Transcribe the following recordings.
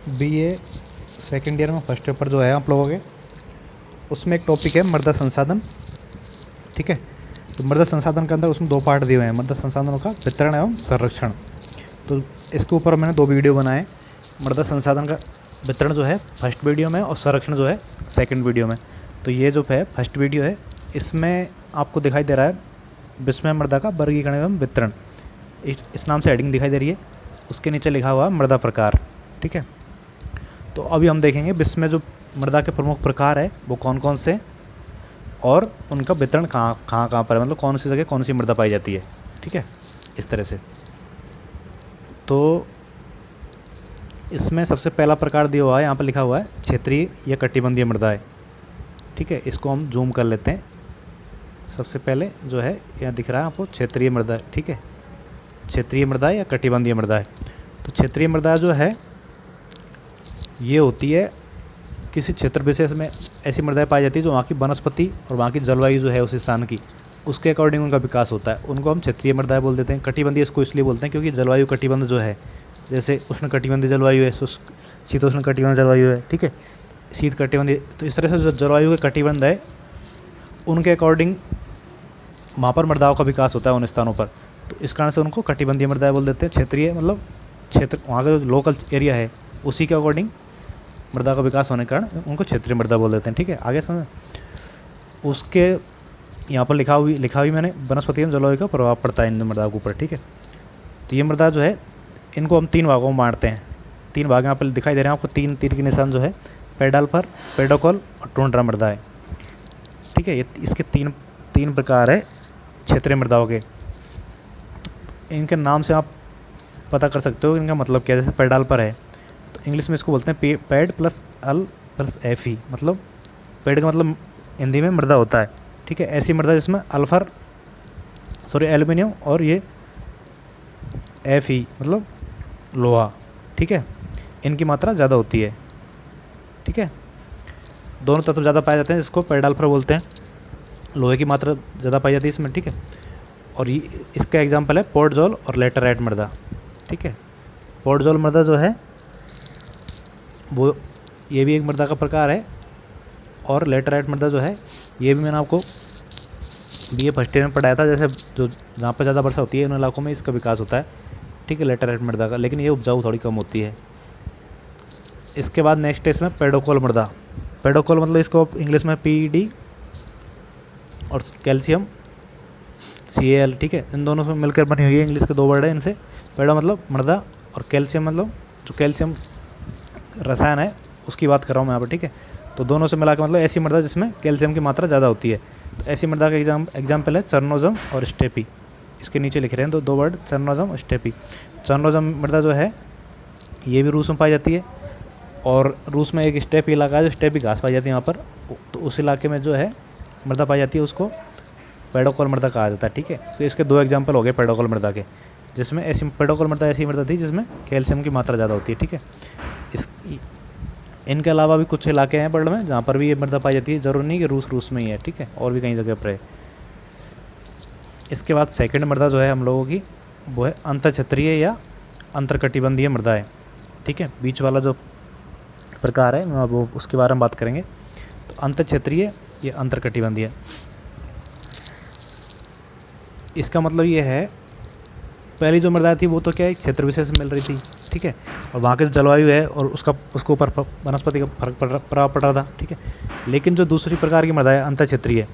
BA second year में first paper जो है आप लोगों के, उसमें एक टॉपिक है मृदा संसाधन। ठीक है, तो मृदा संसाधन के अंदर उसमें 2 पार्ट दिए हुए हैं, मृदा संसाधनों का वितरण एवं संरक्षण। तो इसके ऊपर मैंने 2 वीडियो बनाए। मृदा संसाधन का वितरण जो है फर्स्ट वीडियो में और संरक्षण जो है सेकंड वीडियो में। तो ये जो है फर्स्ट वीडियो है, इसमें आपको दिखाई दे रहा है विस्मय मृदा का वर्गीकरण एवं वितरण, इस नाम से हेडिंग दिखाई दे रही है। उसके नीचे लिखा हुआ मृदा प्रकार। ठीक है, तो अभी हम देखेंगे विश्व में जो मृदा के प्रमुख प्रकार है वो कौन कौन से, और उनका वितरण कहाँ पर है, मतलब कौन सी जगह कौन सी मृदा पाई जाती है। ठीक है, इस तरह से। तो इसमें सबसे पहला प्रकार दिया हुआ है, यहाँ पर लिखा हुआ है क्षेत्रीय या कटिबंधीय मृदाएं। ठीक है, इसको हम जूम कर लेते हैं। सबसे पहले जो है यहाँ दिख रहा है आपको क्षेत्रीय मृदा। ठीक है, क्षेत्रीय मृदा या कटिबंधीय मृदा है। तो क्षेत्रीय मृदा जो है ये होती है किसी क्षेत्र विशेष में ऐसी मृदाएं पाई जाती है जो वहाँ की वनस्पति और वहाँ की जलवायु जो है उस स्थान की, उसके अकॉर्डिंग उनका विकास होता है। उनको हम क्षेत्रीय मृदाएं बोल देते हैं। कटिबंधीय इसको इसलिए बोलते हैं क्योंकि जलवायु कटिबंध जो है, जैसे उष्ण कटिबंधीय जलवायु है, शीतोष्ण कटिबंध जलवायु है। ठीक है, शीत कटिबंधीय, तो इस तरह से जो जलवायु के कटिबंध है उनके अकॉर्डिंग वहाँ पर मृदाओं का विकास होता है उन स्थानों पर। तो इस कारण से उनको कटिबंधीय मृदाएं बोल देते हैं। क्षेत्रीय मतलब क्षेत्र, वहाँ का जो लोकल एरिया है उसी के अकॉर्डिंग मृदा का विकास होने के कारण उनको क्षेत्रीय मृदा बोल देते हैं। ठीक है, आगे समझ। उसके यहाँ पर लिखा हुई मैंने वनस्पति एवं जलवायु का प्रभाव पड़ता है इन मृदाओं के ऊपर। ठीक है, तो ये मृदा जो है इनको हम 3 भागों में बांटते हैं। 3 भाग यहाँ पर दिखाई दे रहे हैं आपको, 3 तीर के निशान जो है, पेडाल्फर, पेडोकोल और टुंड्रा मृदा है। ठीक है, ये इसके 3 प्रकार है क्षेत्रीय मृदाओं के। इनके नाम से आप पता कर सकते हो इनका मतलब क्या है। जैसे पेडाल्फर है तो इंग्लिश में इसको बोलते हैं पैड प्लस अल प्लस एफ ई, मतलब पेड का मतलब हिंदी में मृदा होता है। ठीक है, ऐसी मृदा जिसमें एल्युमिनियम और ये एफ ई मतलब लोहा। ठीक है, इनकी मात्रा ज़्यादा होती है। ठीक है, दोनों तत्व ज़्यादा पाए जाते हैं, जिसको पेडाल्फर बोलते हैं। लोहे की मात्रा ज़्यादा पाई जाती है इसमें। ठीक है, और ये इसका एग्जाम्पल है पोर्टजोल और लेटराइट मृदा। ठीक है, पोर्टजोल मृदा जो है वो ये भी एक मृदा का प्रकार है, और लेटराइट मृदा जो है ये भी मैंने आपको बीए फर्स्ट ईयर में पढ़ाया था। जैसे जो जहाँ पर ज़्यादा वर्षा होती है उन इलाकों में इसका विकास होता है। ठीक है, लेटराइट मृदा का, लेकिन ये उपजाऊ थोड़ी कम होती है। इसके बाद नेक्स्ट है इसमें पेडोकोल मृदा। पेडोकोल मतलब इसको इंग्लिश में PED और कैल्शियम CAL। ठीक है, इन दोनों से मिलकर बनी हुई है, इंग्लिश के 2 वर्ड है इनसे। पेडो मतलब मृदा और कैल्शियम मतलब जो कैल्शियम रसायन है उसकी बात कर रहा हूँ मैं यहाँ पर। ठीक है, तो दोनों से मिला के मतलब ऐसी मृदा जिसमें कैल्शियम की मात्रा ज़्यादा होती है। तो ऐसी मृदा का एग्जाम्पल है चरनोजम और स्टेपी। इसके नीचे लिख रहे हैं 2 वर्ड, चरनोजम और स्टेपी। चरनोजम मृदा जो है ये भी रूस में पाई जाती है, और रूस में एक स्टेपी इलाका है जो स्टेपी घास पाई जाती है वहाँ पर। तो उस इलाके में जो है मृदा पाई जाती है उसको पेडोकोल मृदा कहा जाता है। ठीक है, तो इसके 2 एग्जाम्पल हो गए पेडोकोल मृदा के, जिसमें ऐसी पेडोकोल मृदा ऐसी मृदा थी जिसमें कैल्शियम की मात्रा ज़्यादा होती है। ठीक है, इनके अलावा भी कुछ इलाके हैं वर्ल्ड में जहाँ पर भी ये मृदा पाई जाती है। ज़रूरी नहीं कि रूस में ही है। ठीक है, और भी कई जगह पर है। इसके बाद सेकंड मृदा जो है हम लोगों की वो है अंतरक्षेत्रीय या अंतरकटिबंधीय मृदा है। ठीक है, बीच वाला जो प्रकार है वो उसके बारे में बात करेंगे। तो अंतरक्षेत्रीय या अंतरकटिबंधीय, इसका मतलब ये है पहली जो मृदा थी वो तो क्या है क्षेत्र विशेष से मिल रही थी। ठीक है, और वहाँ की जो जलवायु है और उसके ऊपर वनस्पति का प्रभाव पड़ रहा था। ठीक है, लेकिन जो दूसरी प्रकार की मृदा है अंतरक्षेत्रीय,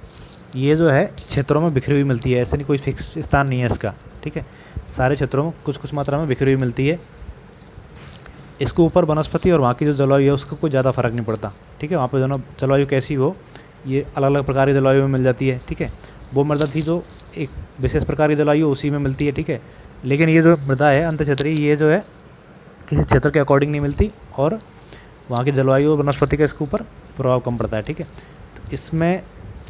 ये जो है क्षेत्रों में बिखरी हुई मिलती है। ऐसे नहीं कोई फिक्स स्थान नहीं है इसका। ठीक है, सारे क्षेत्रों में कुछ कुछ मात्रा में बिखरी हुई मिलती है। इसके ऊपर वनस्पति और वहाँ की जो जलवायु है उसका कोई ज़्यादा फर्क नहीं पड़ता। ठीक है, वहाँ पर जो जलवायु कैसी हो ये अलग अलग प्रकार की जलवायु में मिल जाती है। ठीक है, वो मृदा थी जो एक विशेष प्रकार की जलवायु उसी में मिलती है। ठीक है, लेकिन ये जो मृदा है अंतरक्षेत्रीय, ये जो है किसी क्षेत्र के अकॉर्डिंग नहीं मिलती, और वहाँ की जलवायु और वनस्पति का इसके ऊपर प्रभाव कम पड़ता है। ठीक है, तो इसमें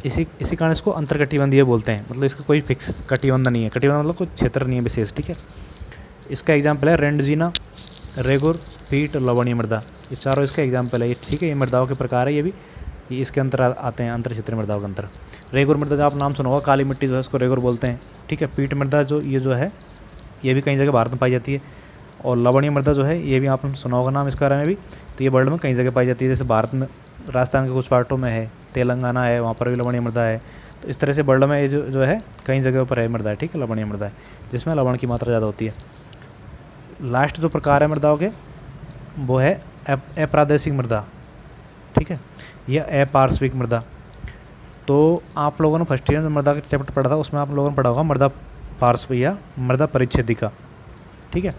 इसी कारण इसको अंतरकटिबंधीय बोलते हैं। मतलब इसका कोई फिक्स कटिबंध नहीं है। कटिबंध मतलब कोई क्षेत्र नहीं है विशेष। ठीक है, इसका एग्जाम्पल है रेंडजीना, रेगुर, पीट और लवणीय मृदा। ये चारों इसका एग्जाम्पल है। ये ठीक है, ये मृदाओं के प्रकार है। ये इसके अंतर आते हैं अंतरक्षेत्रीय मृदाओं के अंतर। रेगुर मृदा जो आप नाम सुना होगा, काली मिट्टी जो है उसको रेगुर बोलते हैं। ठीक है, पीट मृदा जो ये जो है ये भी कई जगह भारत में पाई जाती है। और लवणीय मृदा जो है ये भी आपने सुना होगा नाम इसके बारे में भी। तो ये वर्ल्ड में कई जगह पाई जाती है, जैसे भारत में राजस्थान के कुछ पार्टों में है, तेलंगाना है, वहाँ पर भी लवणीय मृदा है। तो इस तरह से वर्ल्ड में ये जो है कई जगह पर है मृदा है, ठीक है, लवणीय मृदा है, जिसमें लवण की मात्रा ज़्यादा होती है। लास्ट जो प्रकार है मृदाओं के वो है अप्रादेशिक मृदा, ठीक है, या अपार्श्विक मृदा। तो आप लोगों ने फर्स्ट ईयर में मृदा का चैप्टर पढ़ा था, उसमें आप लोगों ने पढ़ा होगा मृदा पार्श्व या मृदा परिच्छेदिका, ठीक है।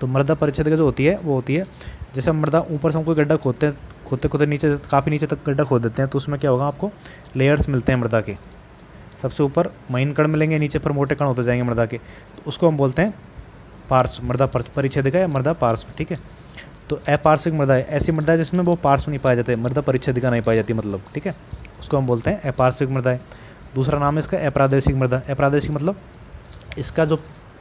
तो मृदा परिच्छेदिका जो होती है वो होती है जैसे मृदा ऊपर से हम कोई गड्ढा खोदते नीचे काफ़ी नीचे तक गड्ढा खोद देते हैं, तो उसमें क्या होगा आपको लेयर्स मिलते हैं मृदा के। सबसे ऊपर महीन कण मिलेंगे, नीचे पर मोटे कण होते जाएंगे मृदा के, तो उसको हम बोलते हैं पार्श्व मृदा परिच्छेदिका या मृदा पार्श्व, ठीक है। तो अपार्श्विक मृदा है ऐसी मृदा है जिसमें वो पार्श्व नहीं पाए जाते, मृदा परिच्छेदिका नहीं पाई जाती मतलब, ठीक है, उसको हम बोलते हैं अपार्श्विक मृदा है। दूसरा नाम है इसका अप्रादेशिक मृदा। अप्रादेशिक मतलब इसका जो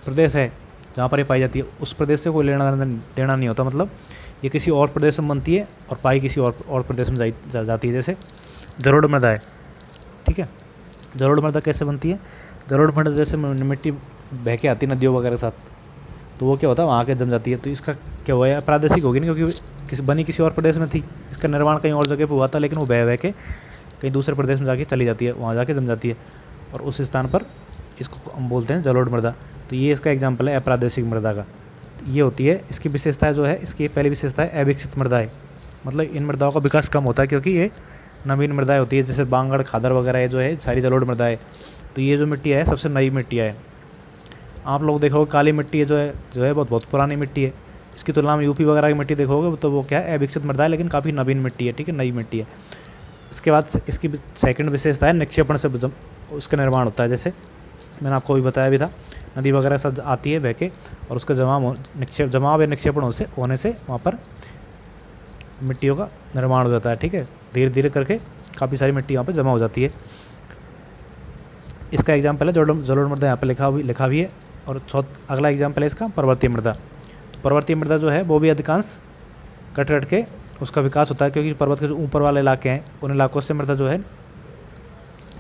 प्रदेश है जहाँ पर ये पाई जाती है उस प्रदेश से कोई लेना देना नहीं होता, मतलब ये किसी और प्रदेश में बनती है और पाई किसी और प्रदेश में जाती है। जैसे जलोढ़ मृदा है, ठीक है। जलोढ़ मृदा कैसे बनती है? जलोढ़ मृदा जैसे मिट्टी बह के आती है नदियों वगैरह के साथ, तो वो क्या होता है वहाँ के जम जाती है, तो इसका क्या हुआ है प्रादेशिक होगी ना, क्योंकि बनी किसी और प्रदेश में थी, इसका निर्माण कहीं और जगह पर हुआ था, लेकिन वो बह के कहीं दूसरे प्रदेश में जाके चली जाती है, वहाँ जाके जम जाती है और उस स्थान पर इसको हम बोलते हैं जलोढ़ मृदा। तो ये इसका एग्जाम्पल है अप्रादेशिक मृदा का। ये होती है इसकी विशेषता जो है, इसकी पहली विशेषता है अविकसित मृदा है, मतलब इन मृदाओं का विकास कम होता है क्योंकि ये नवीन मृदाएं होती है, जैसे बांगड़ खादर वगैरह है जो है सारी जलोढ़ मृदा है। तो ये जो मिट्टी है सबसे नई मिट्टी है। आप लोग देखोगे काली मिट्टी है जो है बहुत पुरानी मिट्टी है, इसकी तुलना में यूपी वगैरह की मिट्टी देखोगे तो वो क्या है अविकसित मृदा है, लेकिन काफ़ी नवीन मिट्टी है, ठीक है, नई मिट्टी है। इसके बाद इसकी सेकंड विशेषता है निक्षेपण से उसका निर्माण होता है। जैसे मैंने आपको भी बताया भी था, नदी वगैरह सब आती है बह के और उसका जमाव या निक्षेपण होने से वहाँ पर मिट्टियों का निर्माण हो जाता है, ठीक है, धीरे धीरे करके काफ़ी सारी मिट्टी यहाँ पर जमा हो जाती है। इसका एग्जाम्पल है जलोढ़ मृदा, यहाँ पर लिखा भी है। और अगला एग्जाम्पल है इसका पर्वतीय मृदा। तो पर्वतीय मृदा जो है वो भी अधिकांश कट के उसका विकास होता है, क्योंकि पर्वत के जो ऊपर वाले इलाके हैं उन इलाकों से मृदा जो है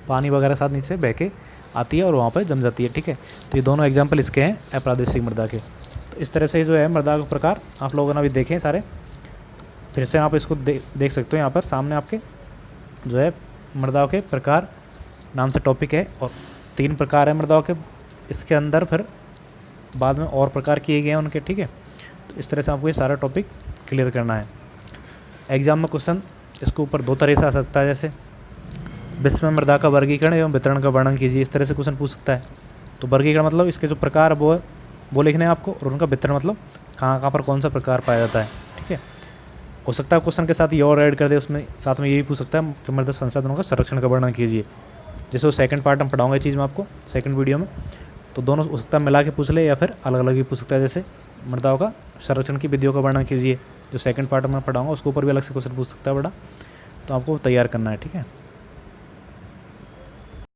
पानी वगैरह साथ नीचे बह के आती है और वहाँ पर जम जाती है, ठीक है। तो ये दोनों एग्जाम्पल इसके हैं अप्रादेशिक मृदा के। तो इस तरह से जो है मृदा के प्रकार आप लोगों ने अभी देखे सारे, फिर से आप इसको देख सकते हो यहाँ पर सामने आपके जो है मृदाओं के प्रकार नाम से टॉपिक है, और 3 प्रकार है मृदाओं के, इसके अंदर फिर बाद में और प्रकार किए गए हैं उनके, ठीक है। तो इस तरह से आपको ये सारा टॉपिक क्लियर करना है। एग्जाम में क्वेश्चन इसके ऊपर 2 तरह से आ सकता है, जैसे विश्व में मृदा का वर्गीकरण एवं वितरण का वर्णन कीजिए, इस तरह से क्वेश्चन पूछ सकता है। तो वर्गीकरण मतलब इसके जो प्रकार वो लिखने हैं आपको, और उनका वितरण मतलब कहाँ पर कौन सा प्रकार पाया जाता है, ठीक है। हो सकता है क्वेश्चन के साथ ये और ऐड कर दे, उसमें साथ में ये भी पूछ सकता है कि मृदा संसाधनों का संरक्षण का वर्णन कीजिए, जैसे वो सेकंड पार्ट में पढ़ाऊंगा चीज़ में आपको सेकंड वीडियो में। तो दोनों हो सकता है मिला के पूछ ले या फिर अलग अलग भी पूछ सकता है, जैसे मृदाओं का संरक्षण की विधियों का वर्णन कीजिए, जो सेकंड पार्ट में पढ़ाऊंगा उसके ऊपर भी अलग से क्वेश्चन पूछ सकता है बड़ा, तो आपको तैयार करना है, ठीक है।